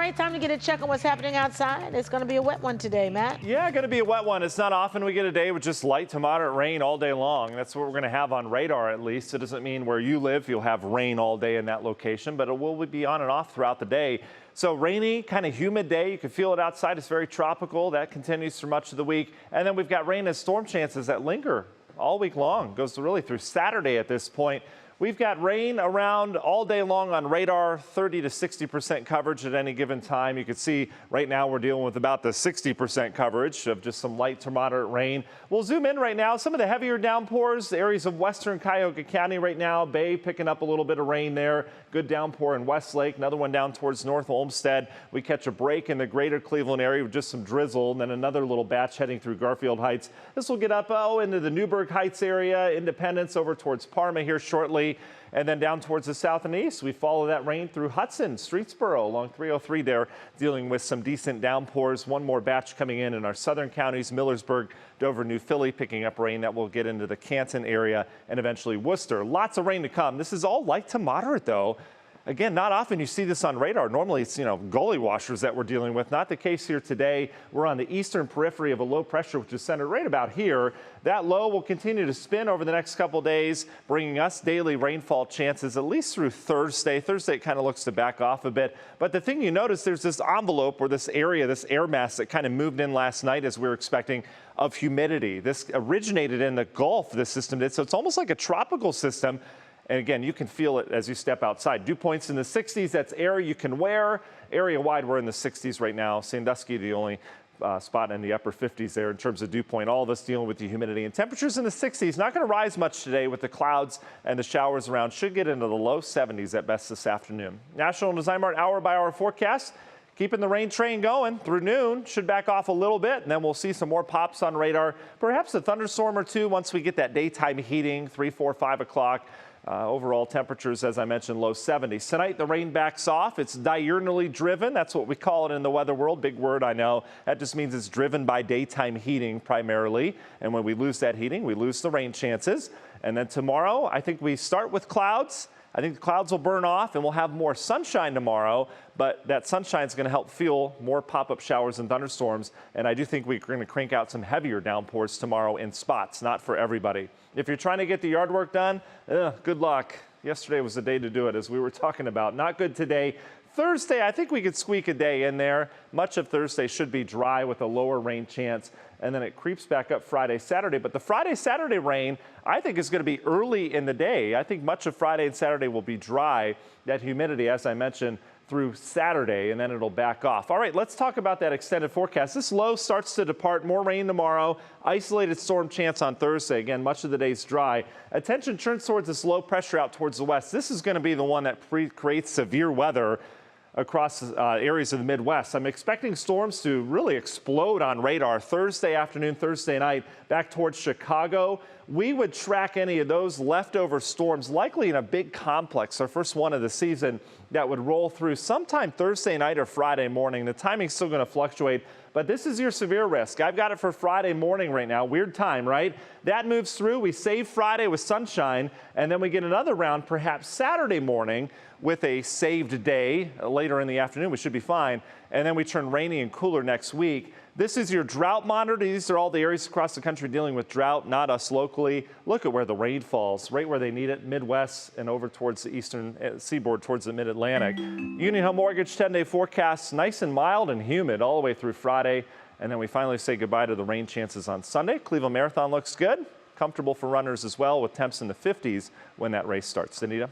right, time to get a check on what's happening outside. It's going to be a wet one today, Matt. Yeah, going to be a wet one. It's not often we get a day with just light to moderate rain all day long. That's what we're going to have on radar, at least. It doesn't mean where you live you'll have rain all day in that location, but it will be on and off throughout the day. So rainy, kind of humid day. You can feel it outside. It's very tropical. That continues for much of the week. And then we've got rain and storm chances that linger all week long. Goes really through Saturday at this point. We've got rain around all day long on radar, 30 to 60% coverage at any given time. You can see right now we're dealing with about the 60% coverage of just some light to moderate rain. We'll zoom in right now. Some of the heavier downpours, areas of western Cuyahoga County right now. Bay picking up a little bit of rain there. Good downpour in Westlake. Another one down towards North Olmsted. We catch a break in the greater Cleveland area with just some drizzle, and then another little batch heading through Garfield Heights. This will get up into the Newburgh Heights area, Independence over towards Parma here shortly. And then down towards the south and east, we follow that rain through Hudson, Streetsboro along 303 there, dealing with some decent downpours. One more batch coming in our southern counties, Millersburg, Dover, New Philly, picking up rain that will get into the Canton area and eventually Worcester. Lots of rain to come. This is all light to moderate, though. Again, not often you see this on radar. Normally it's, gully washers that we're dealing with. Not the case here today. We're on the eastern periphery of a low pressure, which is centered right about here. That low will continue to spin over the next couple days, bringing us daily rainfall chances at least through Thursday. Thursday it kind of looks to back off a bit. But the thing you notice, there's this envelope or this area, this air mass that kind of moved in last night as we were expecting of humidity. This originated in the Gulf, this system did. So it's almost like a tropical system. And again, you can feel it as you step outside. Dew points in the 60s. That's air you can wear. Area-wide, we're in the 60s right now. Sandusky, the only spot in the upper 50s there in terms of dew point. All of us dealing with the humidity. And temperatures in the 60s. Not going to rise much today with the clouds and the showers around. Should get into the low 70s at best this afternoon. National Design Mart hour-by-hour forecast. Keeping the rain train going through noon. Should back off a little bit, and then we'll see some more pops on radar. Perhaps a thunderstorm or two once we get that daytime heating, 3, 4, 5 o'clock. Overall temperatures, as I mentioned, low 70s. Tonight, the rain backs off. It's diurnally driven. That's what we call it in the weather world. Big word, I know. That just means it's driven by daytime heating primarily. And when we lose that heating, we lose the rain chances. And then tomorrow, I think we start with clouds. I think the clouds will burn off and we'll have more sunshine tomorrow, but that sunshine is going to help fuel more pop-up showers and thunderstorms. And I do think we're going to crank out some heavier downpours tomorrow in spots, not for everybody. If you're trying to get the yard work done, good luck. Yesterday was the day to do it, as we were talking about. Not good today. Thursday, I think we could squeak a day in there. Much of Thursday should be dry with a lower rain chance, and then it creeps back up Friday, Saturday. But the Friday, Saturday rain, I think, is going to be early in the day. I think much of Friday and Saturday will be dry. That humidity, as I mentioned, through Saturday, and then it'll back off. All right, let's talk about that extended forecast. This low starts to depart. More rain tomorrow. Isolated storm chance on Thursday. Again, much of the day's dry. Attention turns towards this low pressure out towards the west. This is going to be the one that creates severe weather across areas of the Midwest. I'm expecting storms to really explode on radar Thursday afternoon, Thursday night, back towards Chicago. We would track any of those leftover storms, likely in a big complex, our first one of the season, that would roll through sometime Thursday night or Friday morning. The timing's still going to fluctuate, but this is your severe risk. I've got it for Friday morning right now. Weird time, right? That moves through. We save Friday with sunshine, and then we get another round perhaps Saturday morning with a saved day later in the afternoon. We should be fine. And then we turn rainy and cooler next week. This is your drought monitor. These are all the areas across the country dealing with drought, not us locally. Look at where the rain falls, right where they need it, Midwest and over towards the eastern seaboard, towards the mid-Atlantic. Union Home Mortgage 10-day forecast, nice and mild and humid all the way through Friday. And then we finally say goodbye to the rain chances on Sunday. Cleveland Marathon looks good, comfortable for runners as well, with temps in the 50s when that race starts. Anita?